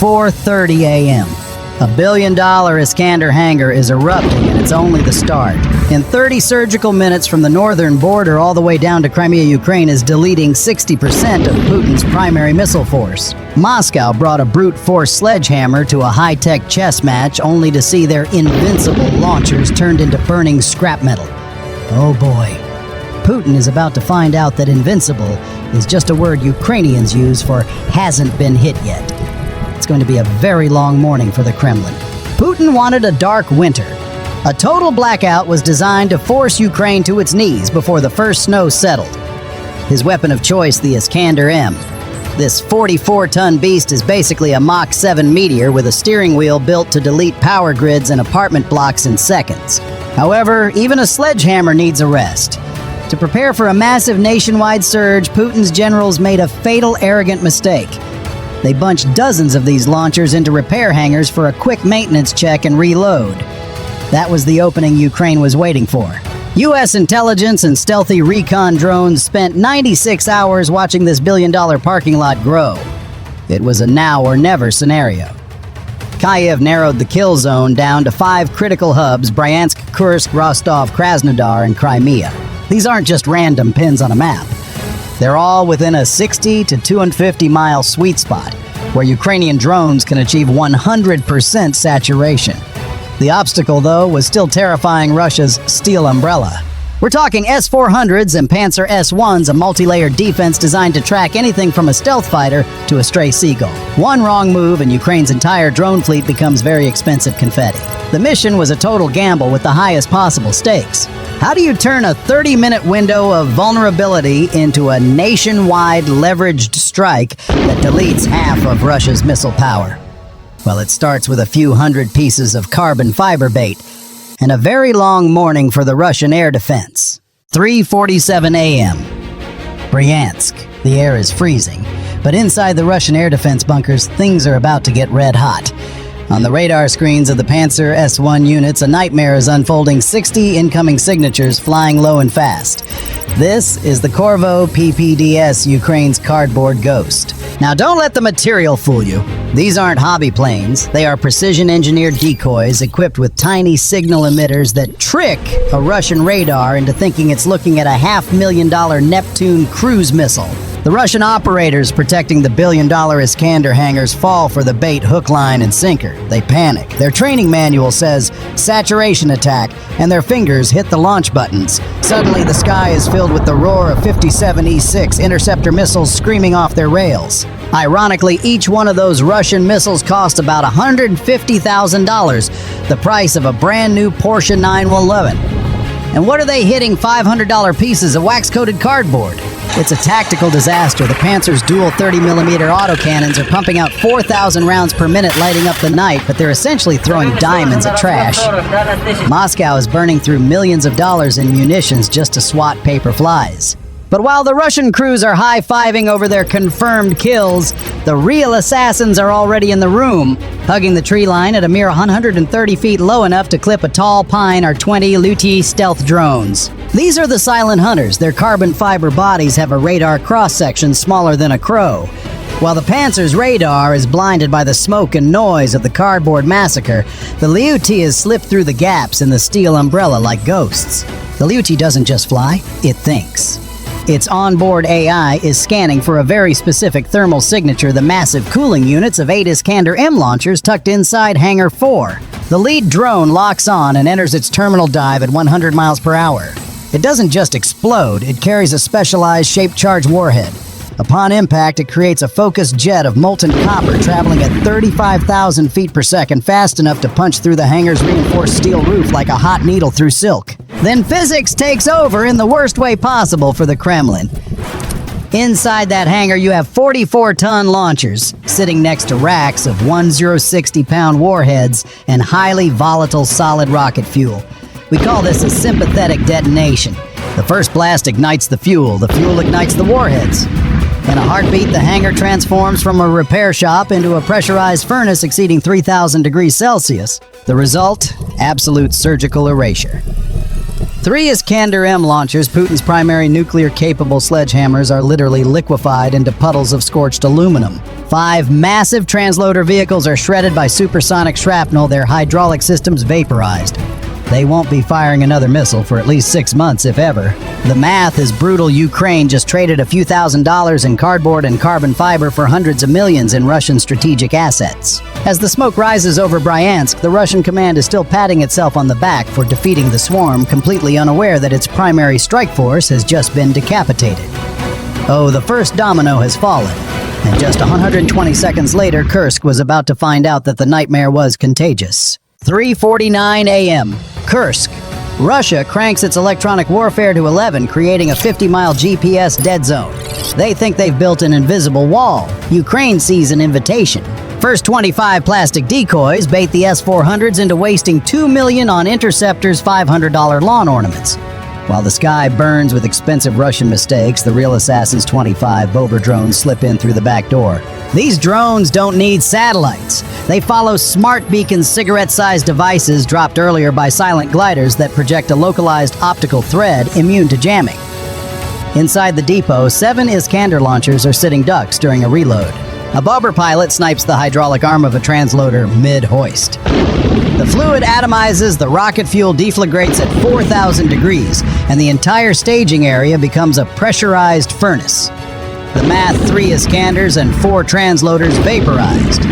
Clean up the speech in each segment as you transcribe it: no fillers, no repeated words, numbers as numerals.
4:30 a.m. A $1 billion Iskander hangar is erupting, and it's only the start. In 30 surgical minutes, from the northern border all the way down to Crimea, Ukraine is deleting 60% of Putin's primary missile force. Moscow brought a brute force sledgehammer to a high-tech chess match only to see their invincible launchers turned into burning scrap metal. Oh boy. Putin is about to find out that invincible is just a word Ukrainians use for hasn't been hit yet. It's going to be a very long morning for the Kremlin. Putin wanted a dark winter. A total blackout was designed to force Ukraine to its knees before the first snow settled. His weapon of choice, the Iskander M. This 44-ton beast is basically a Mach 7 meteor with a steering wheel built to delete power grids and apartment blocks in seconds. However, even a sledgehammer needs a rest. To prepare for a massive nationwide surge, Putin's generals made a fatal, arrogant mistake. They bunched dozens of these launchers into repair hangars for a quick maintenance check and reload. That was the opening Ukraine was waiting for. U.S. intelligence and stealthy recon drones spent 96 hours watching this billion-dollar parking lot grow. It was a now-or-never scenario. Kyiv narrowed the kill zone down to 5 critical hubs: Bryansk, Kursk, Rostov, Krasnodar, and Crimea. These aren't just random pins on a map. They're all within a 60 to 250-mile sweet spot, where Ukrainian drones can achieve 100% saturation. The obstacle, though, was still terrifying Russia's steel umbrella. We're talking S-400s and Panzer S-1s, a multi-layered defense designed to track anything from a stealth fighter to a stray seagull. One wrong move and Ukraine's entire drone fleet becomes very expensive confetti. The mission was a total gamble with the highest possible stakes. How do you turn a 30-minute window of vulnerability into a nationwide leveraged strike that deletes half of Russia's missile power? Well, it starts with a few hundred pieces of carbon fiber bait and a very long morning for the Russian air defense. 3:47 a.m. Bryansk. The air is freezing, but inside the Russian air defense bunkers, things are about to get red hot. On the radar screens of the Panzer S-1 units, a nightmare is unfolding. 60 incoming signatures flying low and fast. This is the Corvo PPDS, Ukraine's cardboard ghost. Now, don't let the material fool you. These aren't hobby planes. They are precision-engineered decoys equipped with tiny signal emitters that trick a Russian radar into thinking it's looking at a $500,000 Neptune cruise missile. The Russian operators protecting the billion-dollar Iskander hangars fall for the bait hook, line, and sinker. They panic. Their training manual says saturation attack, and their fingers hit the launch buttons. Suddenly, the sky is filled with the roar of 57 E-6 interceptor missiles screaming off their rails. Ironically, each one of those Russian missiles cost about $150,000, the price of a brand new Porsche 911. And what are they hitting $500 pieces of wax-coated cardboard? It's a tactical disaster. The Panzer's dual 30mm autocannons are pumping out 4,000 rounds per minute, lighting up the night, but they're essentially throwing diamonds at trash. Moscow is burning through millions of dollars in munitions just to swat paper flies. But while the Russian crews are high-fiving over their confirmed kills, the real assassins are already in the room, hugging the tree line at a mere 130 feet low enough to clip a tall pine are 20 Luti stealth drones. These are the silent hunters. Their carbon fiber bodies have a radar cross-section smaller than a crow. While the Panzer's radar is blinded by the smoke and noise of the cardboard massacre, the Luti has slipped through the gaps in the steel umbrella like ghosts. The Luti doesn't just fly, it thinks. Its onboard AI is scanning for a very specific thermal signature, the massive cooling units of 8 Iskander M launchers tucked inside Hangar 4. The lead drone locks on and enters its terminal dive at 100 miles per hour. It doesn't just explode, it carries a specialized shaped-charge warhead. Upon impact, it creates a focused jet of molten copper traveling at 35,000 feet per second, fast enough to punch through the hangar's reinforced steel roof like a hot needle through silk. Then physics takes over in the worst way possible for the Kremlin. Inside that hangar, you have 44-ton launchers sitting next to racks of 1060-pound warheads and highly volatile solid rocket fuel. We call this a sympathetic detonation. The first blast ignites the fuel ignites the warheads. In a heartbeat, the hangar transforms from a repair shop into a pressurized furnace exceeding 3,000 degrees Celsius. The result? Absolute surgical erasure. 3 Iskander M launchers, Putin's primary nuclear-capable sledgehammers, are literally liquefied into puddles of scorched aluminum. 5 massive transloader vehicles are shredded by supersonic shrapnel, their hydraulic systems vaporized. They won't be firing another missile for at least 6 months, if ever. The math is brutal. Ukraine just traded a few $1,000s in cardboard and carbon fiber for hundreds of millions in Russian strategic assets. As the smoke rises over Bryansk, the Russian command is still patting itself on the back for defeating the swarm, completely unaware that its primary strike force has just been decapitated. Oh, the first domino has fallen. And just 120 seconds later, Kursk was about to find out that the nightmare was contagious. 3:49 a.m. Kursk. Russia cranks its electronic warfare to 11, creating a 50-mile GPS dead zone. They think they've built an invisible wall. Ukraine sees an invitation. First 25 plastic decoys bait the S-400s into wasting $2 million on Interceptor's $500 lawn ornaments. While the sky burns with expensive Russian mistakes, the real Assassin's 25 Bober drones slip in through the back door. These drones don't need satellites. They follow smart beacon cigarette-sized devices dropped earlier by silent gliders that project a localized optical thread immune to jamming. Inside the depot, 7 Iskander launchers are sitting ducks during a reload. A Bober pilot snipes the hydraulic arm of a transloader mid-hoist. The fluid atomizes, the rocket fuel deflagrates at 4,000 degrees, and the entire staging area becomes a pressurized furnace. The math 3 Iskanders and 4 transloaders vaporized.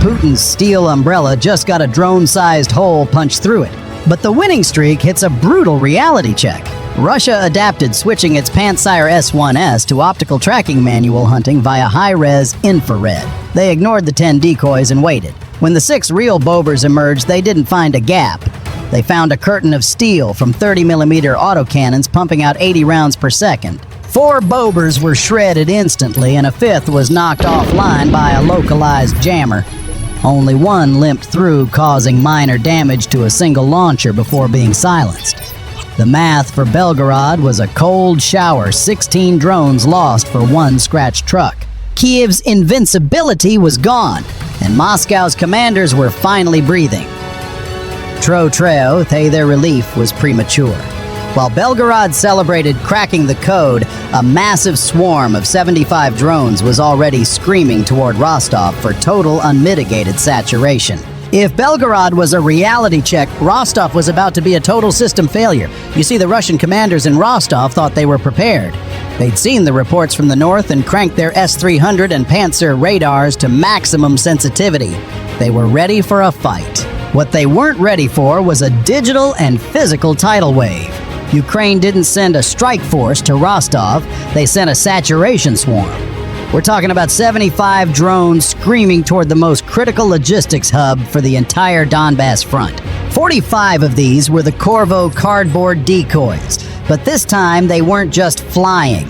Putin's steel umbrella just got a drone-sized hole punched through it. But the winning streak hits a brutal reality check. Russia adapted, switching its Pantsir S-1S to optical tracking manual hunting via high-res infrared. They ignored the 10 decoys and waited. When the 6 real Bobers emerged, they didn't find a gap. They found a curtain of steel from 30mm autocannons pumping out 80 rounds per second. 4 Bobers were shredded instantly, and a 5th was knocked offline by a localized jammer. Only 1 limped through, causing minor damage to a single launcher before being silenced. The math for Belgorod was a cold shower, 16 drones lost for 1 scratched truck. Kiev's invincibility was gone, and Moscow's commanders were finally breathing. Their relief was premature. While Belgorod celebrated cracking the code, a massive swarm of 75 drones was already screaming toward Rostov for total unmitigated saturation. If Belgorod was a reality check, Rostov was about to be a total system failure. You see, the Russian commanders in Rostov thought they were prepared. They'd seen the reports from the north and cranked their S-300 and Pantsir radars to maximum sensitivity. They were ready for a fight. What they weren't ready for was a digital and physical tidal wave. Ukraine didn't send a strike force to Rostov, they sent a saturation swarm. We're talking about 75 drones screaming toward the most critical logistics hub for the entire Donbass front. 45 of these were the Corvo cardboard decoys, but this time they weren't just flying.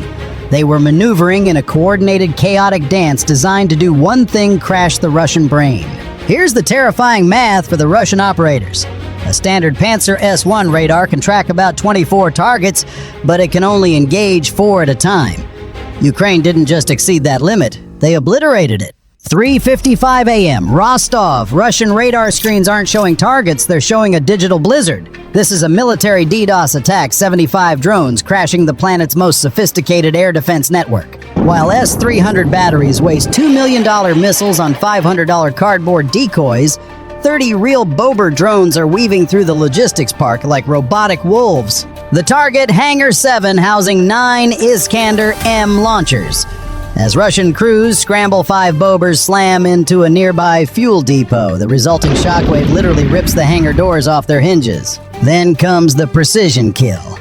They were maneuvering in a coordinated, chaotic dance designed to do one thing: crash the Russian brain. Here's the terrifying math for the Russian operators. A standard Pantsir S-1 radar can track about 24 targets, but it can only engage 4 at a time. Ukraine didn't just exceed that limit, they obliterated it. 3:55 a.m. Rostov. Russian radar screens aren't showing targets, they're showing a digital blizzard. This is a military DDoS attack, 75 drones crashing the planet's most sophisticated air defense network. While S-300 batteries waste $2 million missiles on $500 cardboard decoys, 30 real Bober drones are weaving through the logistics park like robotic wolves. The target, Hangar 7, housing 9 Iskander M launchers. As Russian crews scramble, 5 Bobers slam into a nearby fuel depot. The resulting shockwave literally rips the hangar doors off their hinges. Then comes the precision kill.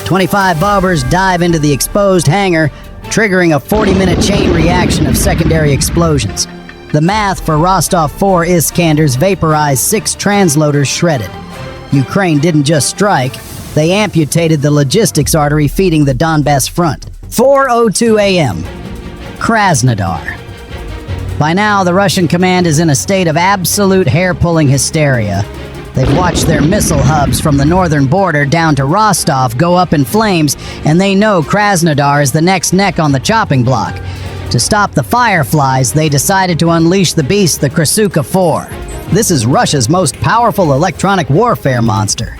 25 Bobers dive into the exposed hangar, triggering a 40-minute chain reaction of secondary explosions. The math for Rostov 4 Iskanders vaporized 6 transloaders shredded. Ukraine didn't just strike, they amputated the logistics artery feeding the Donbass front. 4:02 a.m. Krasnodar. By now, the Russian command is in a state of absolute hair-pulling hysteria. They've watched their missile hubs from the northern border down to Rostov go up in flames, and they know Krasnodar is the next neck on the chopping block. To stop the fireflies, they decided to unleash the beast, the Krasuka 4. This is Russia's most powerful electronic warfare monster.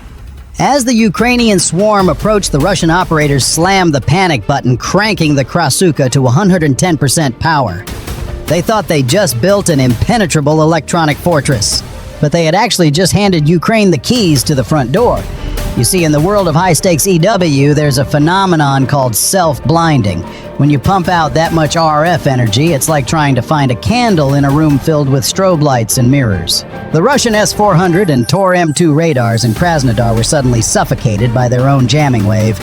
As the Ukrainian swarm approached, the Russian operators slammed the panic button, cranking the Krasuka to 110% power. They thought they just built an impenetrable electronic fortress, but they had actually just handed Ukraine the keys to the front door. You see, in the world of high-stakes EW, there's a phenomenon called self-blinding. When you pump out that much RF energy, it's like trying to find a candle in a room filled with strobe lights and mirrors. The Russian S-400 and Tor-M2 radars in Krasnodar were suddenly suffocated by their own jamming wave.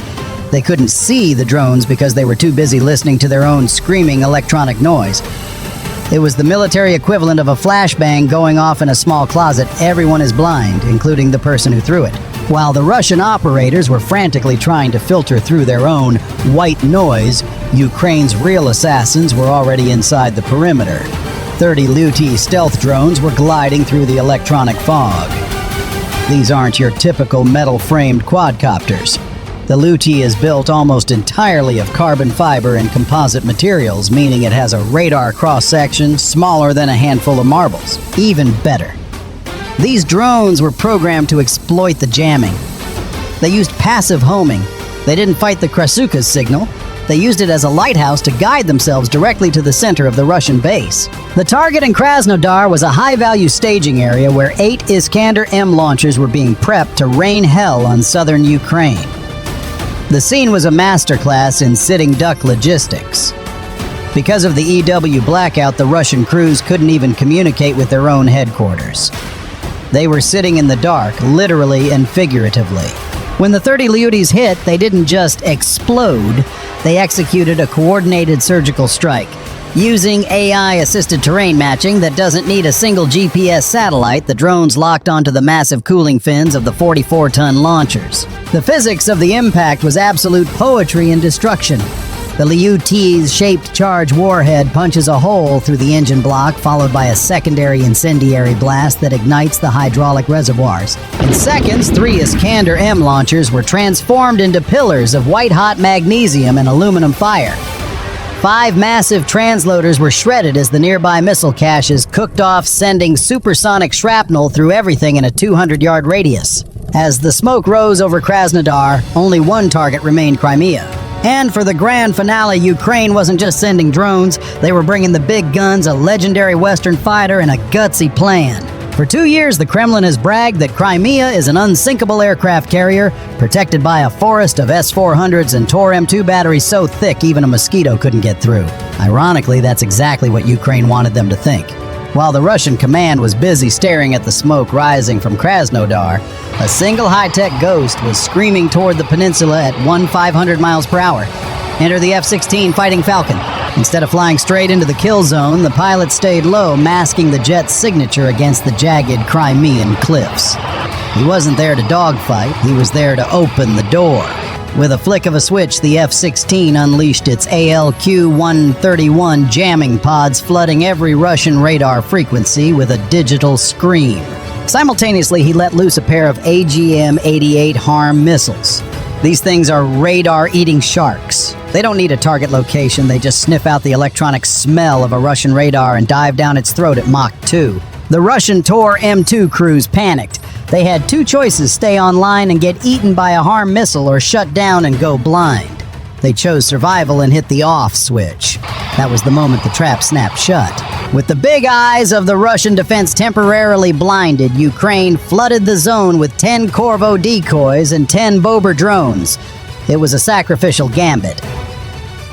They couldn't see the drones because they were too busy listening to their own screaming electronic noise. It was the military equivalent of a flashbang going off in a small closet. Everyone is blind, including the person who threw it. While the Russian operators were frantically trying to filter through their own white noise, Ukraine's real assassins were already inside the perimeter. 30 Luti stealth drones were gliding through the electronic fog. These aren't your typical metal-framed quadcopters. The Luti is built almost entirely of carbon fiber and composite materials, meaning it has a radar cross-section smaller than a handful of marbles. Even better. These drones were programmed to exploit the jamming. They used passive homing. They didn't fight the Krasuka's signal. They used it as a lighthouse to guide themselves directly to the center of the Russian base. The target in Krasnodar was a high-value staging area where 8 Iskander M launchers were being prepped to rain hell on southern Ukraine. The scene was a masterclass in sitting duck logistics. Because of the EW blackout, the Russian crews couldn't even communicate with their own headquarters. They were sitting in the dark, literally and figuratively. When the 30 Lutis hit, they didn't just explode, they executed a coordinated surgical strike. Using AI-assisted terrain matching that doesn't need a single GPS satellite, the drones locked onto the massive cooling fins of the 44-ton launchers. The physics of the impact was absolute poetry and destruction. The Liu-T's shaped charge warhead punches a hole through the engine block, followed by a secondary incendiary blast that ignites the hydraulic reservoirs. In seconds, 3 Iskander M launchers were transformed into pillars of white-hot magnesium and aluminum fire. 5 massive transloaders were shredded as the nearby missile caches cooked off, sending supersonic shrapnel through everything in a 200-yard radius. As the smoke rose over Krasnodar, only one target remained: Crimea. And for the grand finale, Ukraine wasn't just sending drones, they were bringing the big guns, a legendary Western fighter, and a gutsy plan. For 2 years, the Kremlin has bragged that Crimea is an unsinkable aircraft carrier, protected by a forest of S-400s and Tor-M2 batteries so thick even a mosquito couldn't get through. Ironically, that's exactly what Ukraine wanted them to think. While the Russian command was busy staring at the smoke rising from Krasnodar, a single high-tech Ghost was screaming toward the peninsula at 500 miles per hour. Enter the F-16 Fighting Falcon. Instead of flying straight into the kill zone, the pilot stayed low, masking the jet's signature against the jagged Crimean cliffs. He wasn't there to dogfight, he was there to open the door. With a flick of a switch, the F-16 unleashed its ALQ-131 jamming pods, flooding every Russian radar frequency with a digital scream. Simultaneously, he let loose a pair of AGM-88 HIMARS missiles. These things are radar-eating sharks. They don't need a target location, they just sniff out the electronic smell of a Russian radar and dive down its throat at Mach 2. The Russian Tor-M2 crews panicked. They had 2 choices: stay online and get eaten by a HIMARS missile, or shut down and go blind. They chose survival and hit the off switch. That was the moment the trap snapped shut. With the big eyes of the Russian defense temporarily blinded, Ukraine flooded the zone with 10 Corvo decoys and 10 Bober drones. It was a sacrificial gambit.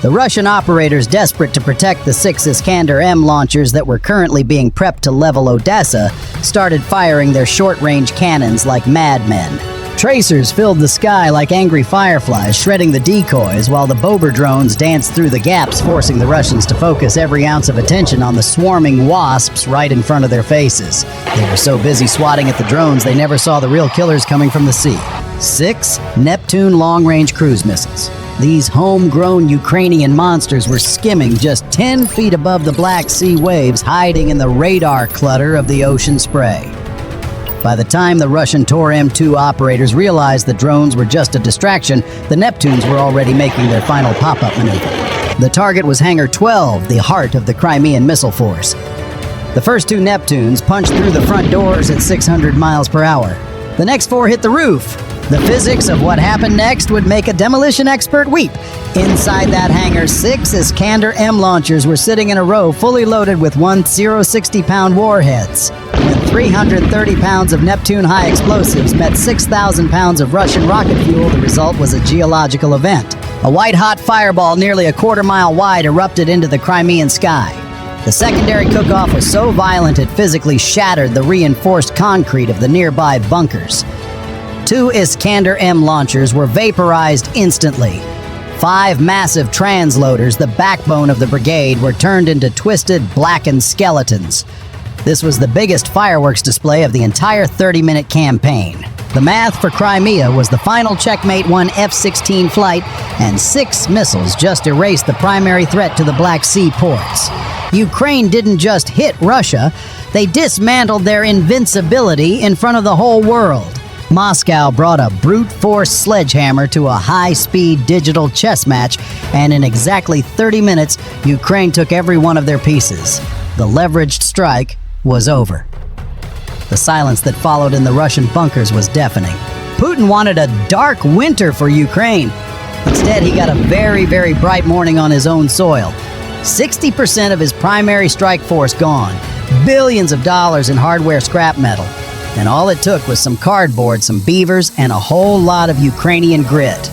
The Russian operators, desperate to protect the 6 Iskander M launchers that were currently being prepped to level Odessa, started firing their short-range cannons like madmen. Tracers filled the sky like angry fireflies, shredding the decoys, while the Bober drones danced through the gaps, forcing the Russians to focus every ounce of attention on the swarming wasps right in front of their faces. They were so busy swatting at the drones, they never saw the real killers coming from the sea. 6 Neptune long-range cruise missiles. These homegrown Ukrainian monsters were skimming just 10 feet above the Black Sea waves, hiding in the radar clutter of the ocean spray. By the time the Russian Tor-M2 operators realized the drones were just a distraction, the Neptunes were already making their final pop-up maneuver. The target was Hangar 12, the heart of the Crimean missile force. The first 2 Neptunes punched through the front doors at 600 miles per hour. The next 4 hit the roof. The physics of what happened next would make a demolition expert weep. Inside that hangar, 6 Iskander M launchers were sitting in a row, fully loaded with 60-pound warheads. When 330 pounds of Neptune-high explosives met 6,000 pounds of Russian rocket fuel, the result was a geological event. A white-hot fireball nearly a quarter-mile wide erupted into the Crimean sky. The secondary cook-off was so violent it physically shattered the reinforced concrete of the nearby bunkers. 2 Iskander M launchers were vaporized instantly. 5 massive transloaders, the backbone of the brigade, were turned into twisted, blackened skeletons. This was the biggest fireworks display of the entire 30-minute campaign. The math for Crimea was the final checkmate 1 F-16 flight, and 6 missiles just erased the primary threat to the Black Sea ports. Ukraine didn't just hit Russia, they dismantled their invincibility in front of the whole world. Moscow brought a brute force sledgehammer to a high-speed digital chess match, and in exactly 30 minutes, Ukraine took every one of their pieces. The leveraged strike was over. The silence that followed in the Russian bunkers was deafening. Putin wanted a dark winter for Ukraine. Instead, he got a very, very bright morning on his own soil. 60% of his primary strike force gone. Billions of dollars in hardware scrap metal. And all it took was some cardboard, some beavers, and a whole lot of Ukrainian grit.